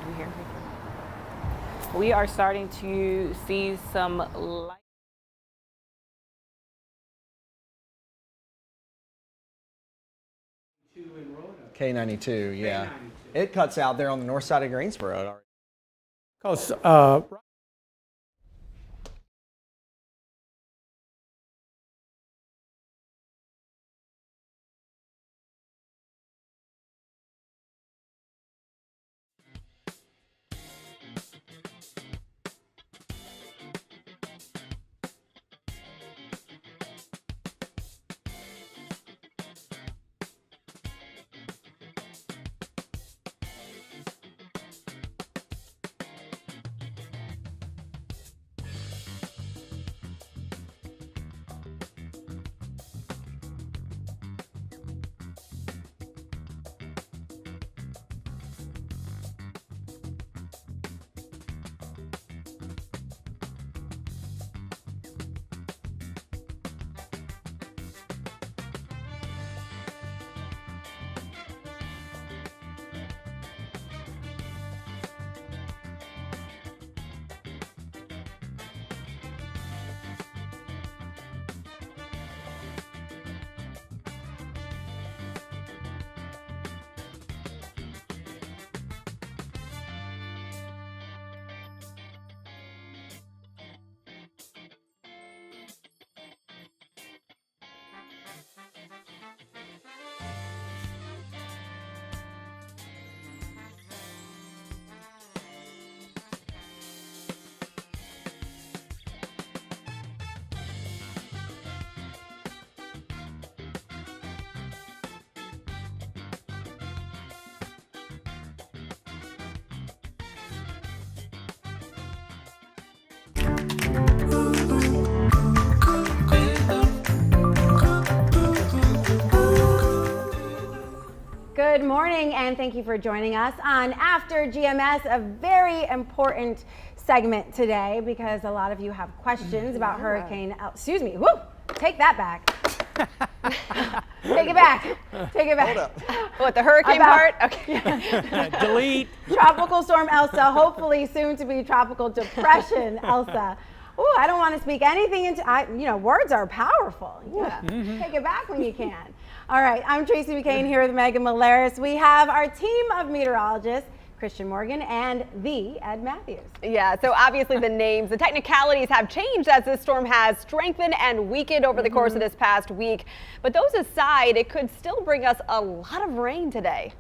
we hear? We are starting to see some light. K92, yeah. K92. It cuts out there on the north side of Greensboro. Because Good morning, and thank you for joining us on After GMS, a very important segment today because a lot of you have questions about Hurricane Elsa. Excuse me, woo, take that back. Take it back. Take it back. Hold up. What, the hurricane part? Okay. delete. Tropical Storm Elsa, hopefully soon to be Tropical Depression Elsa. Ooh, I don't want to speak anything into, words are powerful. Yeah. Take it back when you can. All right, I'm Tracy McCain here with Megan Malaris. We have our team of meteorologists, Christian Morgan and the Ed Matthews. Yeah, so obviously the names, the technicalities have changed as this storm has strengthened and weakened over the course of this past week. But those aside, it could still bring us a lot of rain today.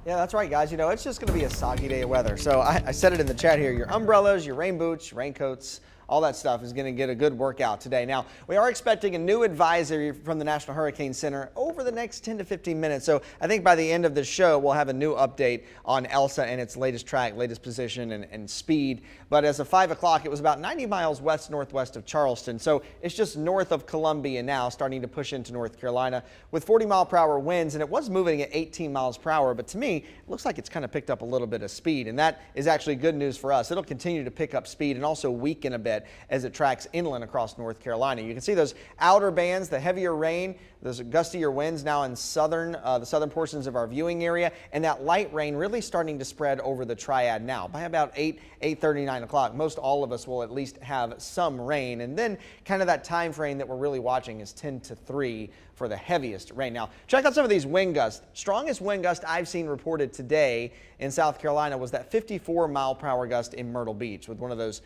Yeah, that's right, guys. It's just going to be a soggy day of weather. So I said it in the chat here, your umbrellas, your rain boots, your raincoats, all that stuff is going to get a good workout today. Now, we are expecting a new advisory from the National Hurricane Center over the next 10 to 15 minutes. So I think by the end of the show, we'll have a new update on Elsa and its latest track, latest position and speed. But as of 5 o'clock, it was about 90 miles west-northwest of Charleston. So it's just north of Columbia now, starting to push into North Carolina with 40-mile-per-hour winds. And it was moving at 18 miles per hour. But to me, it looks like it's kind of picked up a little bit of speed. And that is actually good news for us. It'll continue to pick up speed and also weaken a bit as it tracks inland across North Carolina. You can see those outer bands, the heavier rain, those gustier winds now in the southern portions of our viewing area, and that light rain really starting to spread over the Triad now. By about 8:30, 9 o'clock, most all of us will at least have some rain, and then kind of that time frame that we're really watching is 10 to 3 for the heaviest rain. Now, check out some of these wind gusts. Strongest wind gust I've seen reported today in South Carolina was that 54-mile-per-hour gust in Myrtle Beach with one of those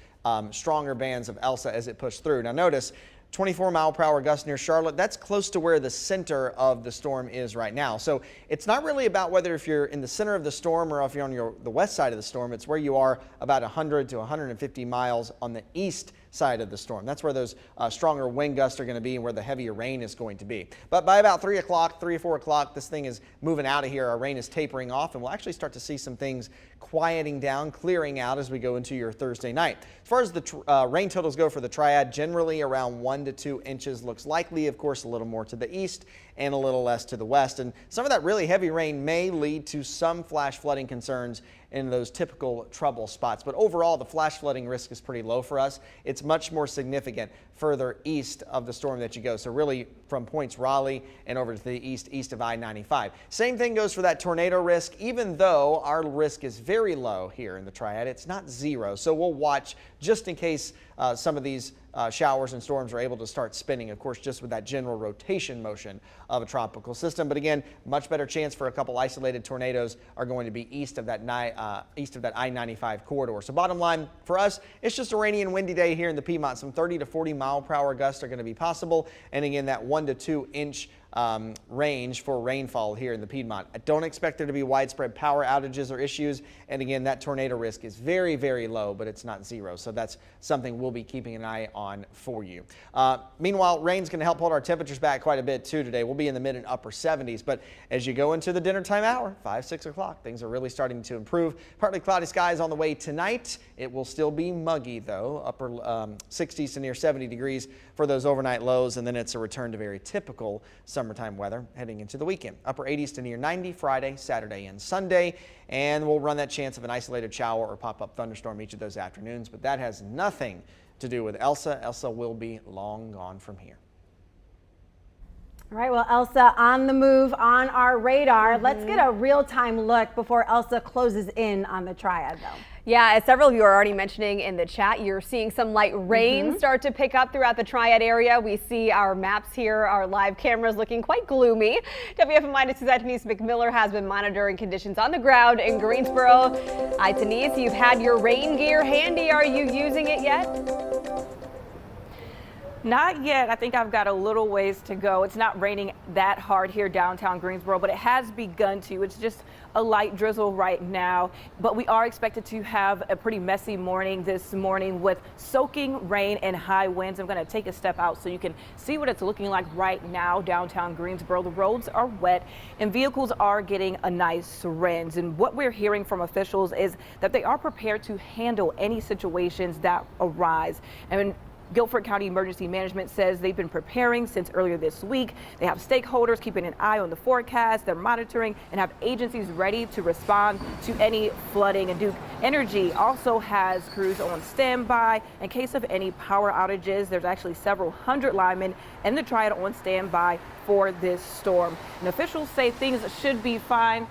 stronger bands of Elsa as it pushed through. Now notice 24-mile-per-hour gust near Charlotte. That's close to where the center of the storm is right now. So it's not really about whether if you're in the center of the storm or if you're on the west side of the storm. It's where you are about 100 to 150 miles on the east side of the storm. That's where those stronger wind gusts are going to be and where the heavier rain is going to be. But by about 3 o'clock, 3 or 4 o'clock, this thing is moving out of here. Our rain is tapering off, and we'll actually start to see some things quieting down, clearing out as we go into your Thursday night. As far as the rain totals go for the Triad, generally around 1 to 2 inches looks likely. Of course, a little more to the east and a little less to the west. And some of that really heavy rain may lead to some flash flooding concerns in those typical trouble spots. But overall, the flash flooding risk is pretty low for us. It's it's much more significant further east of the storm that you go. So really from points Raleigh and over to the east of I-95. Same thing goes for that tornado risk. Even though our risk is very low here in the Triad, it's not zero. So we'll watch just in case some of these showers and storms are able to start spinning, of course, just with that general rotation motion of a tropical system. But again, much better chance for a couple isolated tornadoes are going to be east of that I-95 corridor. So bottom line for us, it's just a rainy and windy day here in the Piedmont. Some 30 to 40 mile per hour gusts are going to be possible. And again, that 1 to 2 inch range for rainfall here in the Piedmont. I don't expect there to be widespread power outages or issues. And again, that tornado risk is very, very low, but it's not zero. So that's something we'll be keeping an eye on for you. Meanwhile, rain's going to help hold our temperatures back quite a bit too today. We'll be in the mid and upper 70s, but as you go into the dinner time hour, 5, 6 o'clock, things are really starting to improve. Partly cloudy skies on the way tonight. It will still be muggy though, upper 60s to near 70 degrees for those overnight lows, and then it's a return to very typical summertime weather heading into the weekend. Upper 80s to near 90 Friday, Saturday, and Sunday, and we'll run that chance of an isolated shower or pop-up thunderstorm each of those afternoons, but that has nothing to do with Elsa. Elsa will be long gone from here. All right, well, Elsa on the move on our radar. Let's get a real-time look before Elsa closes in on the Triad, though. Yeah, as several of you are already mentioning in the chat, you're seeing some light rain start to pick up throughout the Triad area. We see our maps here, our live cameras looking quite gloomy. WFMI Denise McMillan has been monitoring conditions on the ground in Greensboro. Denise, you've had your rain gear handy. Are you using it yet? Not yet. I think I've got a little ways to go. It's not raining that hard here downtown Greensboro, but it has begun to. It's just a light drizzle right now, but we are expected to have a pretty messy morning this morning with soaking rain and high winds. I'm going to take a step out so you can see what it's looking like right now downtown Greensboro. The roads are wet and vehicles are getting a nice rinse. And what we're hearing from officials is that they are prepared to handle any situations that arise. And Guilford County Emergency Management says they've been preparing since earlier this week. They have stakeholders keeping an eye on the forecast. They're monitoring and have agencies ready to respond to any flooding. And Duke Energy also has crews on standby in case of any power outages. There's actually several hundred linemen in the Triad on standby for this storm. And officials say things should be fine,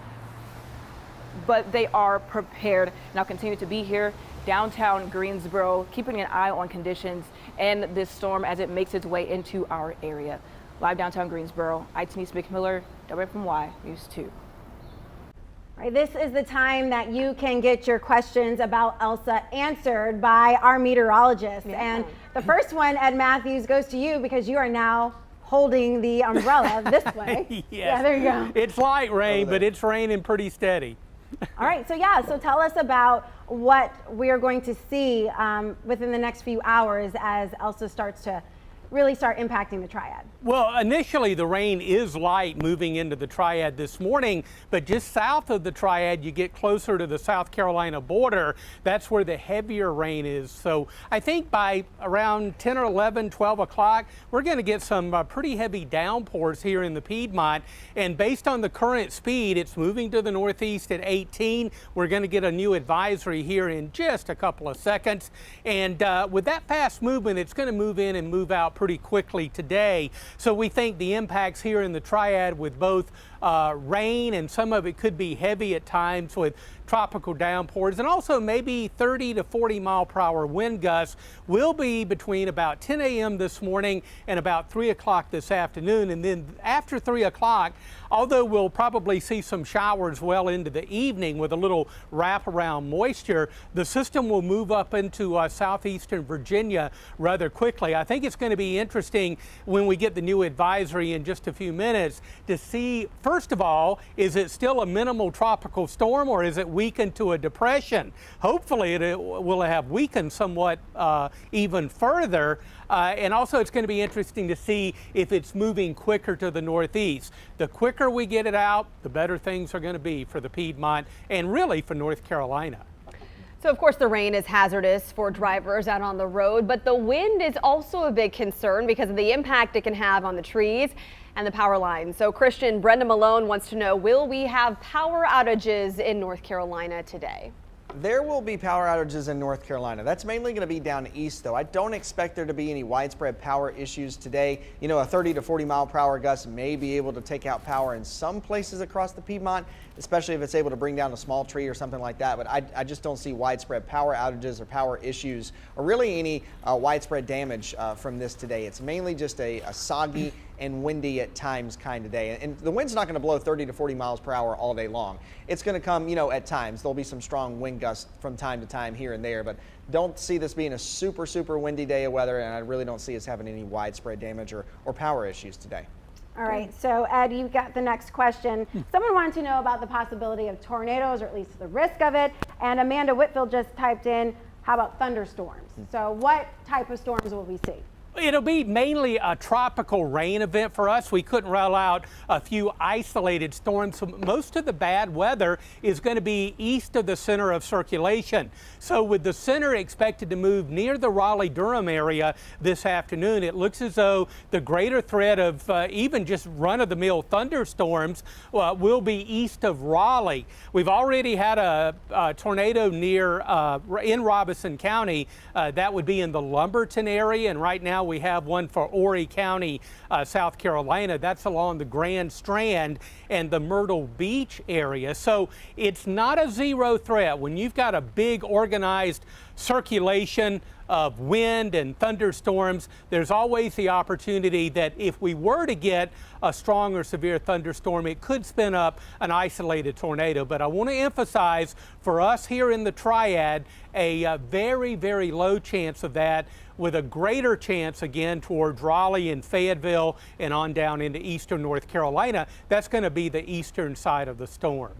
but they are prepared. And I'll continue to be here downtown Greensboro, keeping an eye on conditions and this storm as it makes its way into our area. Live downtown Greensboro, Denise McMillan, WFMY News 2. All right, this is the time that you can get your questions about Elsa answered by our meteorologist. Yeah. And the first one, Ed Matthews, goes to you because you are now holding the umbrella this way. Yes. Yeah, there you go. It's light rain, but it's raining pretty steady. All right, so tell us about what we are going to see within the next few hours as Elsa starts to really start impacting the Triad. Well, initially the rain is light moving into the Triad this morning, but just south of the Triad, you get closer to the South Carolina border. That's where the heavier rain is. So I think by around 10 or 11, 12 o'clock, we're going to get some pretty heavy downpours here in the Piedmont. And based on the current speed, it's moving to the northeast at 18. We're going to get a new advisory here in just a couple of seconds. And with that fast movement, it's going to move in and move out pretty quickly today. So we think the impacts here in the Triad with both rain, and some of it could be heavy at times with tropical downpours, and also maybe 30 to 40 mile per hour wind gusts, will be between about 10 a.m. this morning and about 3 o'clock this afternoon. And then after 3 o'clock, although we'll probably see some showers well into the evening with a little wraparound moisture, the system will move up into southeastern Virginia rather quickly. I think it's going to be interesting when we get the new advisory in just a few minutes to see, first of all, is it still a minimal tropical storm or is it weakened to a depression? Hopefully it will have weakened somewhat even further. And also it's going to be interesting to see if it's moving quicker to the northeast. The quicker we get it out, the better things are going to be for the Piedmont and really for North Carolina. So, of course, the rain is hazardous for drivers out on the road, but the wind is also a big concern because of the impact it can have on the trees and the power lines. So, Brenda Malone wants to know, will we have power outages in North Carolina today? There will be power outages in North Carolina. That's mainly going to be down east, though. I don't expect there to be any widespread power issues today. You know, a 30 to 40 mile per hour gust may be able to take out power in some places across the Piedmont, especially if it's able to bring down a small tree or something like that. But I just don't see widespread power outages or power issues or really any widespread damage from this today. It's mainly just a soggy and windy at times kind of day. And the wind's not going to blow 30 to 40 miles per hour all day long. It's going to come, you know, at times. There'll be some strong wind gusts from time to time here and there, but don't see this being a super, super windy day of weather, and I really don't see us having any widespread damage or power issues today. All right, so Ed, you got the next question. Someone wanted to know about the possibility of tornadoes, or at least the risk of it, and Amanda Whitfield just typed in, how about thunderstorms? So what type of storms will we see? It'll be mainly a tropical rain event for us. We couldn't rule out a few isolated storms. So most of the bad weather is going to be east of the center of circulation. So with the center expected to move near the Raleigh-Durham area this afternoon, it looks as though the greater threat of even just run-of-the-mill thunderstorms will be east of Raleigh. We've already had a tornado near in Robeson County. That would be in the Lumberton area, and right now we have one for Horry County, South Carolina. That's along the Grand Strand and the Myrtle Beach area. So it's not a zero threat. When you've got a big organized circulation of wind and thunderstorms, there's always the opportunity that if we were to get a strong or severe thunderstorm, it could spin up an isolated tornado. But I want to emphasize, for us here in the Triad, a very, very low chance of that, with a greater chance again towards Raleigh and Fayetteville and on down into eastern North Carolina. That's going to be the eastern side of the storm.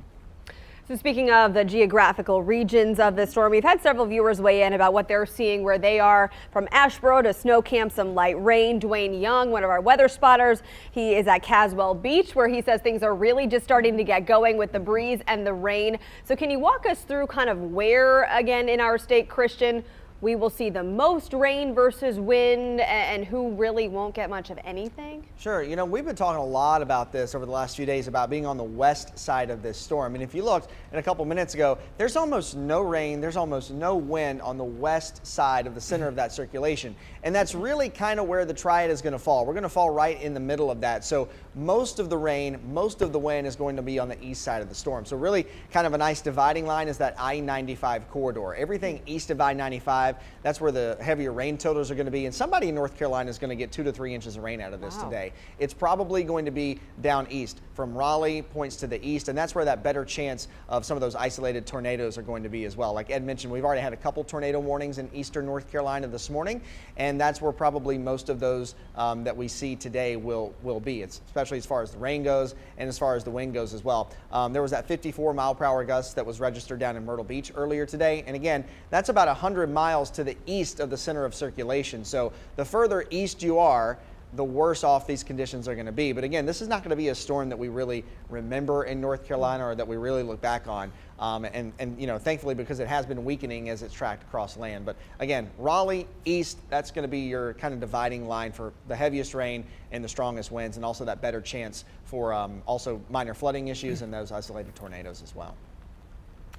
So speaking of the geographical regions of the storm, we've had several viewers weigh in about what they're seeing where they are. From Asheboro to Snow Camp, some light rain. Dwayne Young, one of our weather spotters, he is at Caswell Beach, where he says things are really just starting to get going with the breeze and the rain. So can you walk us through kind of where, again, in our state, Christian, we will see the most rain versus wind, and who really won't get much of anything? Sure. You know, we've been talking a lot about this over the last few days about being on the west side of this storm. And if you looked a couple minutes ago, there's almost no rain, there's almost no wind on the west side of the center of that circulation. And that's really kind of where the Triad is going to fall. We're going to fall right in the middle of that. So most of the rain, most of the wind is going to be on the east side of the storm. So really kind of a nice dividing line is that I-95 corridor. Everything east of I-95, that's where the heavier rain totals are going to be. And somebody in North Carolina is going to get 2 to 3 inches of rain out of this today. It's probably going to be down east from Raleigh points to the east. And that's where that better chance of some of those isolated tornadoes are going to be as well. Like Ed mentioned, we've already had a couple tornado warnings in eastern North Carolina this morning. And that's where probably most of those that we see today will be. It's especially as far as the rain goes and as far as the wind goes as well. There was that 54 mile per hour gust that was registered down in Myrtle Beach earlier today. And again, that's about 100 miles to the east of the center of circulation. So the further east you are, the worse off these conditions are going to be. But again, this is not going to be a storm that we really remember in North Carolina or that we really look back on. And you know, thankfully, because it has been weakening as it's tracked across land. But again, Raleigh east, that's going to be your kind of dividing line for the heaviest rain and the strongest winds, and also that better chance for also minor flooding issues and those isolated tornadoes as well.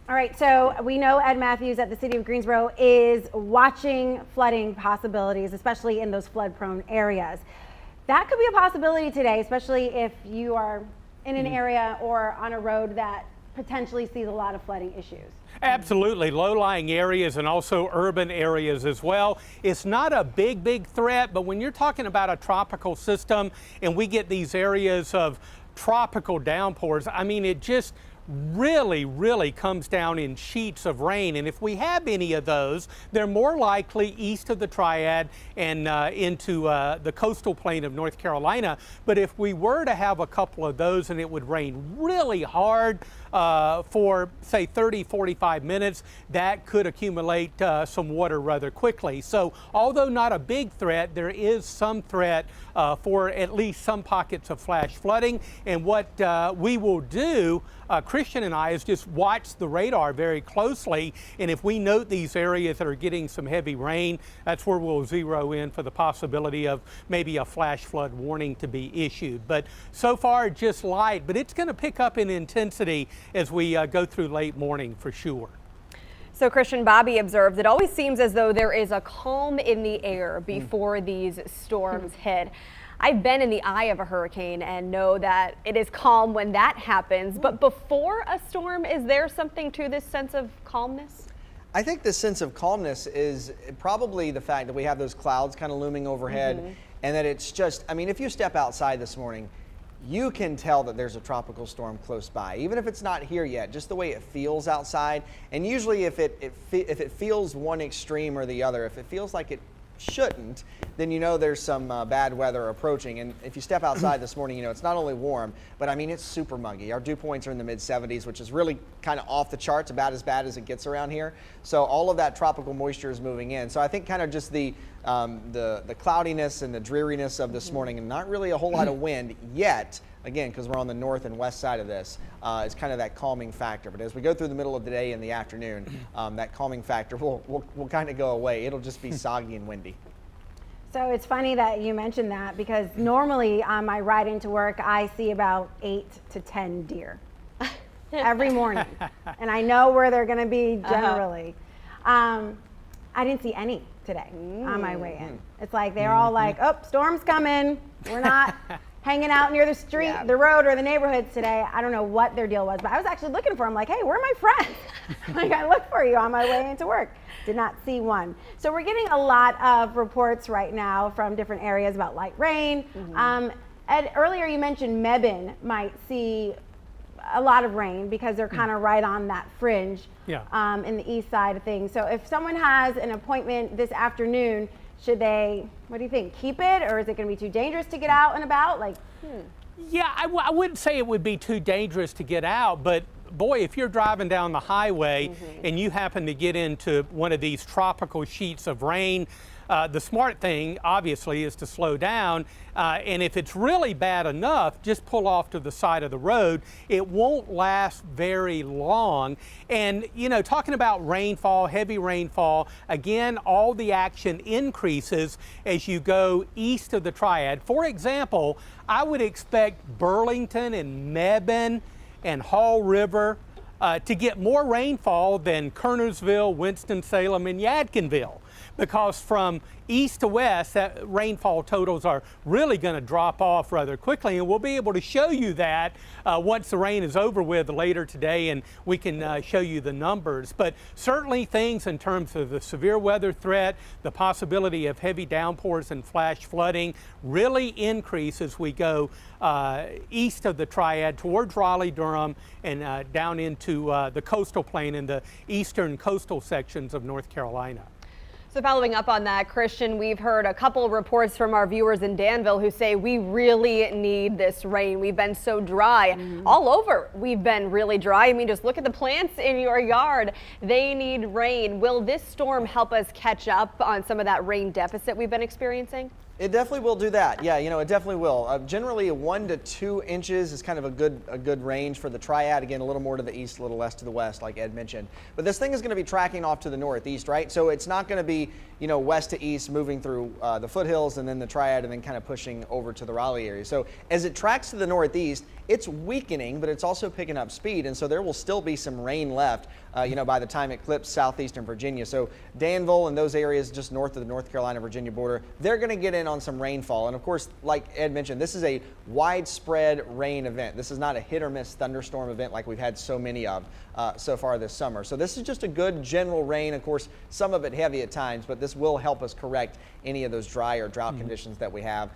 All right, so we know Ed Matthews at the City of Greensboro is watching flooding possibilities, especially in those flood-prone areas. That could be a possibility today, especially if you are in an area or on a road that potentially sees a lot of flooding issues. Absolutely. Low-lying areas and also urban areas as well. It's not a big threat, but when you're talking about a tropical system and we get these areas of tropical downpours, I mean, it just really comes down in sheets of rain. And if we have any of those, they're more likely east of the Triad and into the coastal plain of North Carolina. But if we were to have a couple of those and it would rain really hard for say 30-45 minutes, that could accumulate some water rather quickly. So although not a big threat, there is some threat for at least some pockets of flash flooding. And what we will do, Christian and I, is just watch the radar very closely, and if we note these areas that are getting some heavy rain, that's where we'll zero in for the possibility of maybe a flash flood warning to be issued. But so far just light, but it's going to pick up in intensity as we go through late morning for sure. So Christian, Bobby observed, it always seems as though there is a calm in the air before these storms hit. I've been in the eye of a hurricane and know that it is calm when that happens. But before a storm, is there something to this sense of calmness? I think the sense of calmness is probably the fact that we have those clouds kind of looming overhead, and that it's just, I mean, if you step outside this morning, you can tell that there's a tropical storm close by, even if it's not here yet, just the way it feels outside. And usually if it feels one extreme or the other, if it feels like it shouldn't, then you know there's some bad weather approaching. And if you step outside this morning, you know it's not only warm, but I mean it's super muggy. Our dew points are in the mid 70s, which is really kind of off the charts, about as bad as it gets around here. So all of that tropical moisture is moving in. So I think kind of just the cloudiness and the dreariness of this morning, and not really a whole lot of wind yet, again, because we're on the north and west side of this, is kind of that calming factor. But as we go through the middle of the day and the afternoon, that calming factor will kind of go away. It'll just be soggy and windy. So it's funny that you mentioned that, because normally on my ride into work, I see about 8 to 10 deer every morning. And I know where they're going to be generally. I didn't see any today on my way in. It's like they're all like, oh, storm's coming. We're not hanging out near the street, the road, or the neighborhoods today. I don't know what their deal was, but I was actually looking for them, like, hey, where are my friends? Like, I looked for you on my way into work. Did not see one. So we're getting a lot of reports right now from different areas about light rain. Ed, earlier you mentioned Mebane might see a lot of rain because they're kind of right on that fringe in the east side of things. So if someone has an appointment this afternoon, should they, what do you think, keep it, or is it going to be too dangerous to get out and about? Like, Yeah, I wouldn't say it would be too dangerous to get out, but boy, if you're driving down the highway and you happen to get into one of these tropical sheets of rain, the smart thing, obviously, is to slow down. And if it's really bad enough, just pull off to the side of the road. It won't last very long. And, you know, talking about rainfall, heavy rainfall, again, all the action increases as you go east of the Triad. For example, I would expect Burlington and Mebane and Hall River to get more rainfall than Kernersville, Winston-Salem, and Yadkinville, because from east to west, that rainfall totals are really going to drop off rather quickly, and we'll be able to show you that once the rain is over with later today, and we can show you the numbers. But certainly things in terms of the severe weather threat, the possibility of heavy downpours and flash flooding really increase as we go east of the Triad towards Raleigh-Durham and down into the coastal plain in the eastern coastal sections of North Carolina. So following up on that, Christian, we've heard a couple reports from our viewers in Danville who say we really need this rain. We've been so dry. All over, we've been really dry. I mean, just look at the plants in your yard. They need rain. Will this storm help us catch up on some of that rain deficit we've been experiencing? It definitely will do that. Yeah, you know, it definitely will. Generally, 1 to 2 inches is kind of a good range for the Triad. Again, a little more to the east, a little less to the west, like Ed mentioned. But this thing is going to be tracking off to the northeast, right? So it's not going to be, you know, west to east, moving through the foothills and then the Triad and then kind of pushing over to the Raleigh area. So as it tracks to the northeast, it's weakening, but it's also picking up speed, and so there will still be some rain left, you know, by the time it clips southeastern Virginia. So Danville and those areas just north of the North Carolina-Virginia border, they're going to get in on some rainfall. And of course, like Ed mentioned, this is a widespread rain event. This is not a hit or miss thunderstorm event like we've had so many of so far this summer. So this is just a good general rain. Of course, some of it heavy at times, but this will help us correct any of those dry or drought conditions that we have,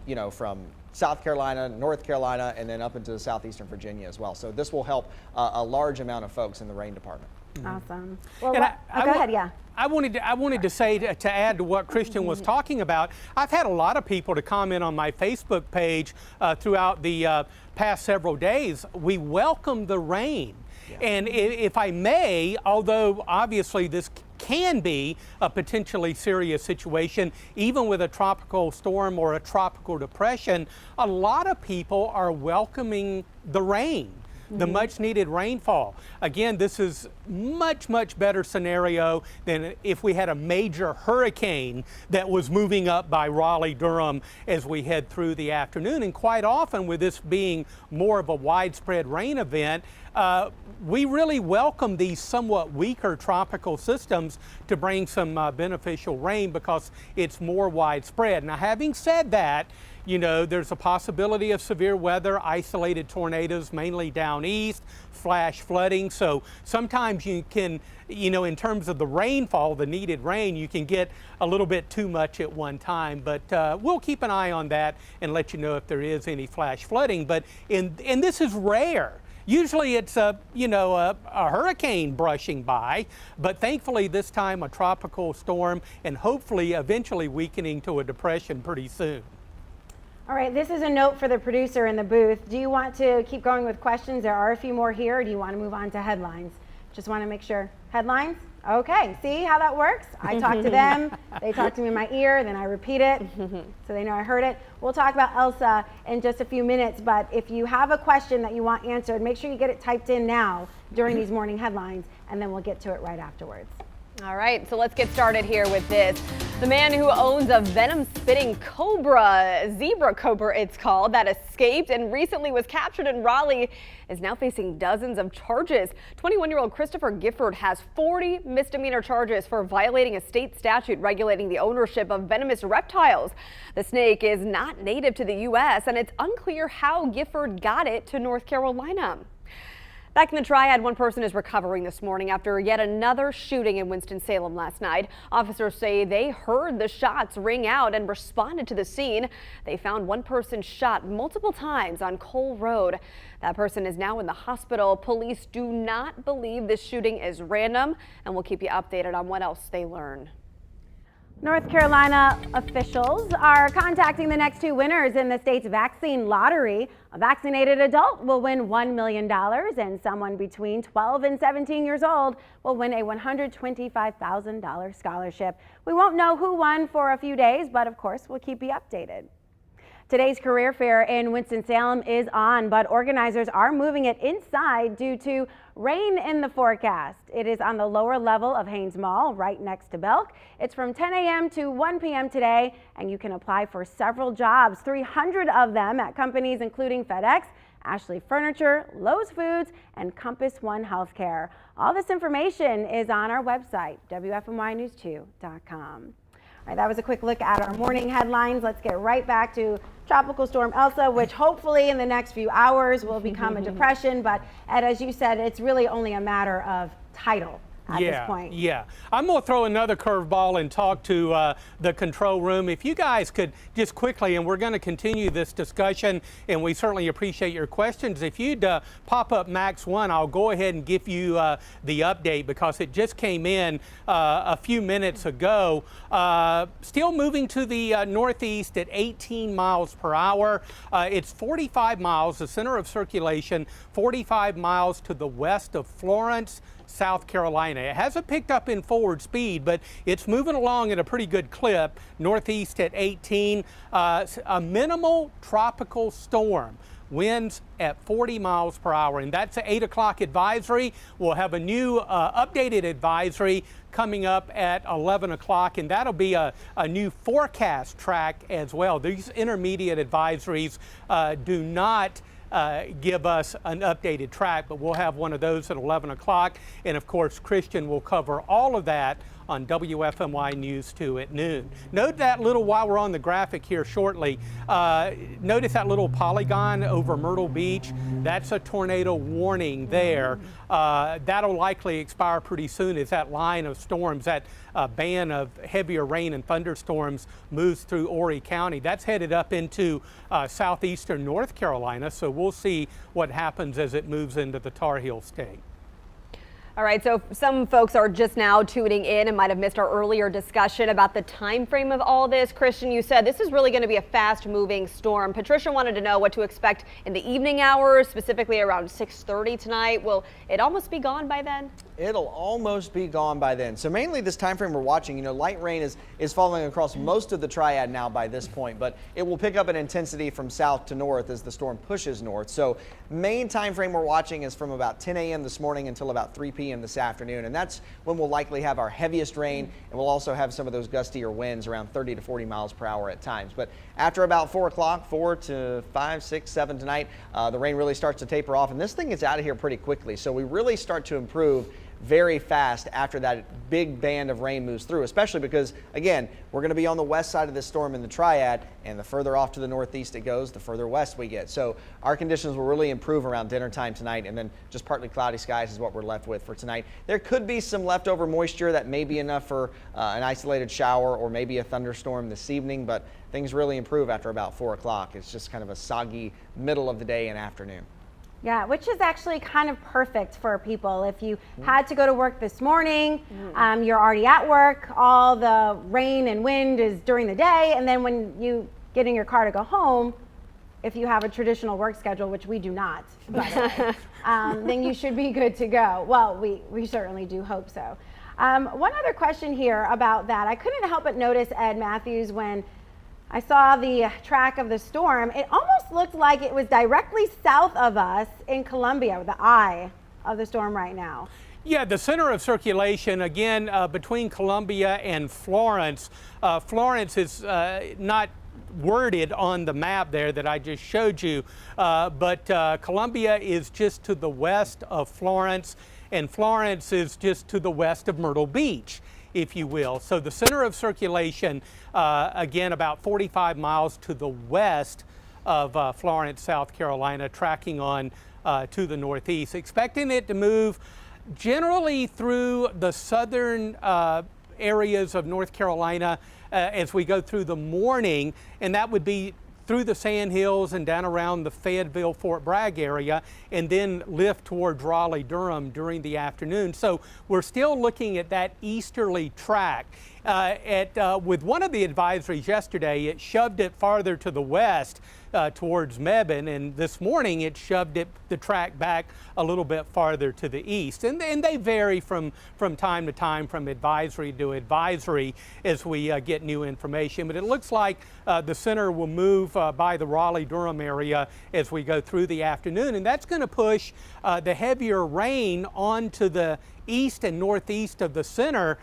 you know, from South Carolina, North Carolina, and then up into the southeastern Virginia as well. So this will help a large amount of folks in the rain department. Awesome. Well, And go ahead, yeah. I wanted to say, to add to what Christian was talking about, I've had a lot of people to comment on my Facebook page throughout the past several days. We welcome the rain. And if I may, although obviously this can be a potentially serious situation, even with a tropical storm or a tropical depression, a lot of people are welcoming the rain. The much needed rainfall. Again, this is much better scenario than if we had a major hurricane that was moving up by Raleigh-Durham as we head through the afternoon. And quite often, with this being more of a widespread rain event, we really welcome these somewhat weaker tropical systems to bring some beneficial rain because it's more widespread. Now, having said that, you know, there's a possibility of severe weather, isolated tornadoes, mainly down east, flash flooding. So sometimes you can, you know, in terms of the rainfall, the needed rain, you can get a little bit too much at one time. But we'll keep an eye on that and let you know if there is any flash flooding. But and this is rare. Usually it's a hurricane brushing by, but thankfully this time a tropical storm and hopefully eventually weakening to a depression pretty soon. All right, this is a note for the producer in the booth. Do you want to keep going with questions? There are a few more here, or do you want to move on to headlines? Just want to make sure. Headlines? Okay, see how that works? I talk to them, they talk to me in my ear, then I repeat it, so they know I heard it. We'll talk about Elsa in just a few minutes, but if you have a question that you want answered, make sure you get it typed in now during these morning headlines, and then we'll get to it right afterwards. All right, so let's get started here with this. The man who owns a venom-spitting cobra, zebra cobra it's called, that escaped and recently was captured in Raleigh is now facing dozens of charges. 21-year-old Christopher Gifford has 40 misdemeanor charges for violating a state statute regulating the ownership of venomous reptiles. The snake is not native to the U.S., and it's unclear how Gifford got it to North Carolina. Back in the Triad, one person is recovering this morning after yet another shooting in Winston-Salem last night. Officers say they heard the shots ring out and responded to the scene. They found one person shot multiple times on Cole Road. That person is now in the hospital. Police do not believe this shooting is random, and we'll keep you updated on what else they learn. North Carolina officials are contacting the next two winners in the state's vaccine lottery. A vaccinated adult will win $1 million, and someone between 12 and 17 years old will win a $125,000 scholarship. We won't know who won for a few days, but of course we'll keep you updated. Today's career fair in Winston-Salem is on, but organizers are moving it inside due to rain in the forecast. It is on the lower level of Haynes Mall, right next to Belk. It's from 10 a.m. to 1 p.m. today, and you can apply for several jobs, 300 of them at companies including FedEx, Ashley Furniture, Lowe's Foods, and Compass One Healthcare. All this information is on our website, WFMYnews2.com. All right, that was a quick look at our morning headlines. Let's get right back to Tropical Storm Elsa, which hopefully in the next few hours will become a depression. But Ed, as you said, it's really only a matter of title at this point. Yeah, I'm going to throw another curveball and talk to the control room. If you guys could just quickly, and we're going to continue this discussion, and we certainly appreciate your questions. If you'd pop up Max 1, I'll go ahead and give you the update because it just came in a few minutes ago. Still moving to the northeast at 18 miles per hour. It's 45 miles, the center of circulation, 45 miles to the west of Florence, South Carolina. It hasn't picked up in forward speed, but it's moving along at a pretty good clip. Northeast at 18, a minimal tropical storm. Winds at 40 miles per hour, and that's an 8 o'clock advisory. We'll have a new updated advisory coming up at 11 o'clock, and that'll be a new forecast track as well. These intermediate advisories do not give us an updated track, but we'll have one of those at 11 o'clock. And of course, Christian will cover all of that on WFMY News 2 at noon. Note that little, while we're on the graphic here shortly, notice that little polygon over Myrtle Beach. That's a tornado warning there. That'll likely expire pretty soon as that line of storms, that band of heavier rain and thunderstorms moves through Horry County. That's headed up into southeastern North Carolina, so we'll see what happens as it moves into the Tar Heel State. All right, so some folks are just now tuning in and might have missed our earlier discussion about the time frame of all this. Christian, you said this is really going to be a fast-moving storm. Patricia wanted to know what to expect in the evening hours, specifically around 6:30 tonight. Will it almost be gone by then? it'll almost be gone by then. So mainly this time frame we're watching, you know, light rain is falling across most of the Triad now by this point, but it will pick up in intensity from south to north as the storm pushes north. So main time frame we're watching is from about 10 a.m. this morning until about 3 p.m. this afternoon, and that's when we'll likely have our heaviest rain, and we'll also have some of those gustier winds around 30 to 40 miles per hour at times. But after about 4 o'clock, 4 to 5, 6, 7 tonight, the rain really starts to taper off, and this thing gets out of here pretty quickly. So we really start to improve very fast after that big band of rain moves through, especially because, again, we're going to be on the west side of this storm in the Triad, and the further off to the northeast it goes, the further west we get. So our conditions will really improve around dinner time tonight, and then just partly cloudy skies is what we're left with for tonight. There could be some leftover moisture that may be enough for an isolated shower or maybe a thunderstorm this evening, but things really improve after about 4 o'clock. It's just kind of a soggy middle of the day and afternoon. Yeah, which is actually kind of perfect for people. If you had to go to work this morning, you're already at work, all the rain and wind is during the day, and then when you get in your car to go home, if you have a traditional work schedule, which we do not, by the way, then you should be good to go. Well, we certainly do hope so. One other question here about that. I couldn't help but notice, Ed Matthews, when I saw the track of the storm, it almost looked like it was directly south of us in Columbia, the eye of the storm right now. Yeah, the center of circulation, again, between Columbia and Florence. Florence is not worded on the map there that I just showed you, but Columbia is just to the west of Florence, and Florence is just to the west of Myrtle Beach, if you will. So the center of circulation, again, about 45 miles to the west of Florence, South Carolina, tracking on to the northeast. Expecting it to move generally through the southern areas of North Carolina as we go through the morning, and that would be through the Sandhills and down around the Fayetteville, Fort Bragg area, and then lift towards Raleigh, Durham during the afternoon. So we're still looking at that easterly track. With one of the advisories yesterday, it shoved it farther to the west towards Mebane, and this morning it shoved the track back a little bit farther to the east. And they vary from time to time, from advisory to advisory as we get new information. But it looks like the center will move by the Raleigh-Durham area as we go through the afternoon, and that's going to push the heavier rain onto the east and northeast of the center.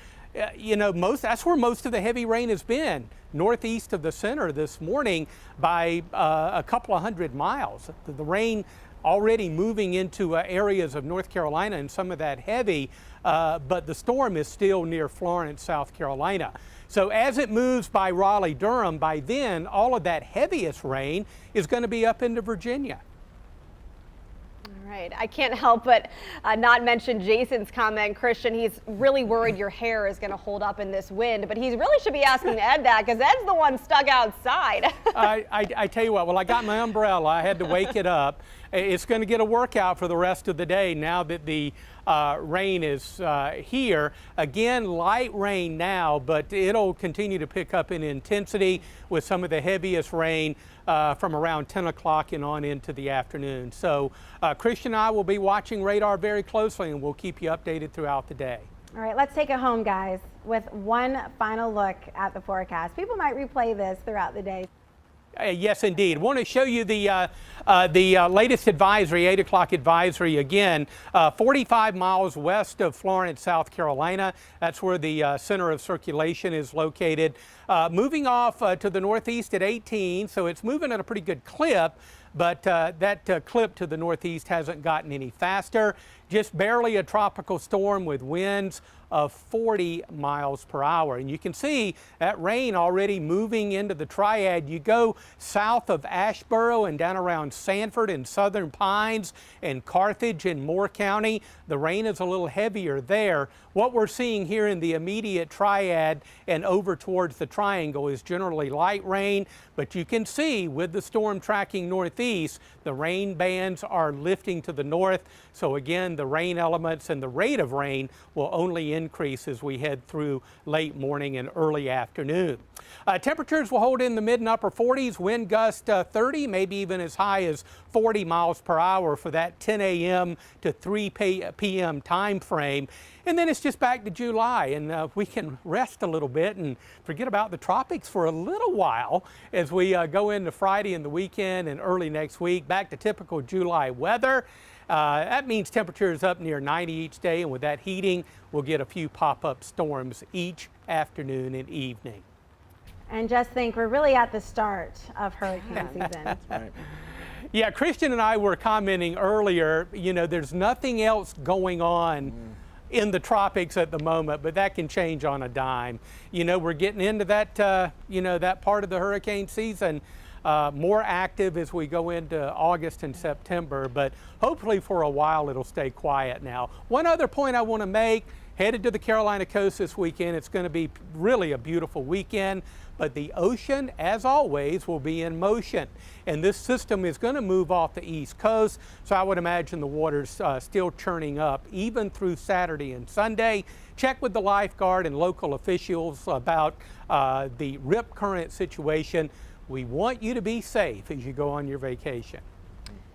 You know, that's where most of the heavy rain has been, northeast of the center this morning by a couple of hundred miles. The rain already moving into areas of North Carolina and some of that heavy, but the storm is still near Florence, South Carolina. So as it moves by Raleigh-Durham, by then all of that heaviest rain is going to be up into Virginia. All right, I can't help but not mention Jason's comment, Christian. He's really worried your hair is going to hold up in this wind, but he really should be asking Ed that because Ed's the one stuck outside. I tell you what, well, I got my umbrella. I had to wake it up. It's going to get a workout for the rest of the day now that the rain is here. Again, light rain now, but it'll continue to pick up in intensity with some of the heaviest rain from around 10 o'clock and on into the afternoon. So Christian and I will be watching radar very closely, and we'll keep you updated throughout the day. All right, let's take it home, guys, with one final look at the forecast. People might replay this throughout the day. Yes, indeed. Want to show you the latest advisory, 8 o'clock advisory again, 45 miles west of Florence, South Carolina. That's where the center of circulation is located. Moving off to the northeast at 18, so it's moving at a pretty good clip, but that clip to the northeast hasn't gotten any faster. Just barely a tropical storm with winds of 40 miles per hour. And you can see that rain already moving into the Triad. You go south of Asheboro and down around Sanford and Southern Pines and Carthage and Moore County. The rain is a little heavier there. What we're seeing here in the immediate Triad and over towards the Triangle is generally light rain, but you can see with the storm tracking northeast, the rain bands are lifting to the north. So again, the rain elements and the rate of rain will only increase as we head through late morning and early afternoon. Temperatures will hold in the mid and upper 40s, wind gust 30, maybe even as high as 40 miles per hour for that 10 a.m. to 3 p.m. time frame. And then it's just back to July, and we can rest a little bit and forget about the tropics for a little while as we go into Friday and the weekend and early next week. Back to typical July weather. That means temperatures up near 90 each day, and with that heating, we'll get a few pop-up storms each afternoon and evening. And just think, we're really at the start of hurricane season. Right. Yeah, Christian and I were commenting earlier, you know, there's nothing else going on in the tropics at the moment, but that can change on a dime. You know, we're getting into that, you know, that part of the hurricane season, more active as we go into August and September, but hopefully for a while it'll stay quiet now. One other point I want to make, headed to the Carolina coast this weekend. It's going to be really a beautiful weekend, but the ocean, as always, will be in motion. And this system is going to move off the east coast, so I would imagine the water's still churning up even through Saturday and Sunday. Check with the lifeguard and local officials about the rip current situation. We want you to be safe as you go on your vacation.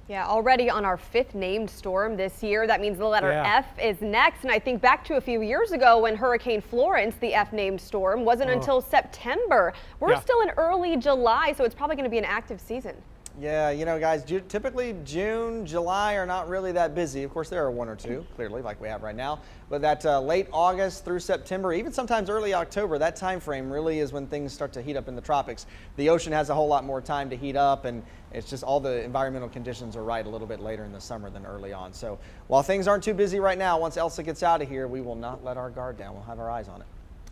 Yeah, already on our 5th named storm this year. That means the letter F is next. And I think back to a few years ago when Hurricane Florence, the F named storm, wasn't until September. We're still in early July, so it's probably going to be an active season. Yeah, you know, guys, typically June, July are not really that busy. Of course, there are one or two, clearly, like we have right now. But that late August through September, even sometimes early October, that time frame really is when things start to heat up in the tropics. The ocean has a whole lot more time to heat up, and it's just all the environmental conditions are right a little bit later in the summer than early on. So while things aren't too busy right now, once Elsa gets out of here, we will not let our guard down. We'll have our eyes on it.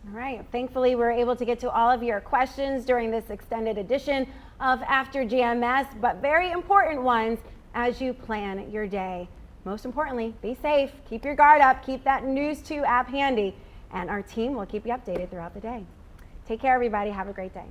All right. Thankfully, we're able to get to all of your questions during this extended edition of After GMS, but very important ones as you plan your day. Most importantly, be safe, keep your guard up, keep that News 2 app handy, and our team will keep you updated throughout the day. Take care, everybody. Have a great day.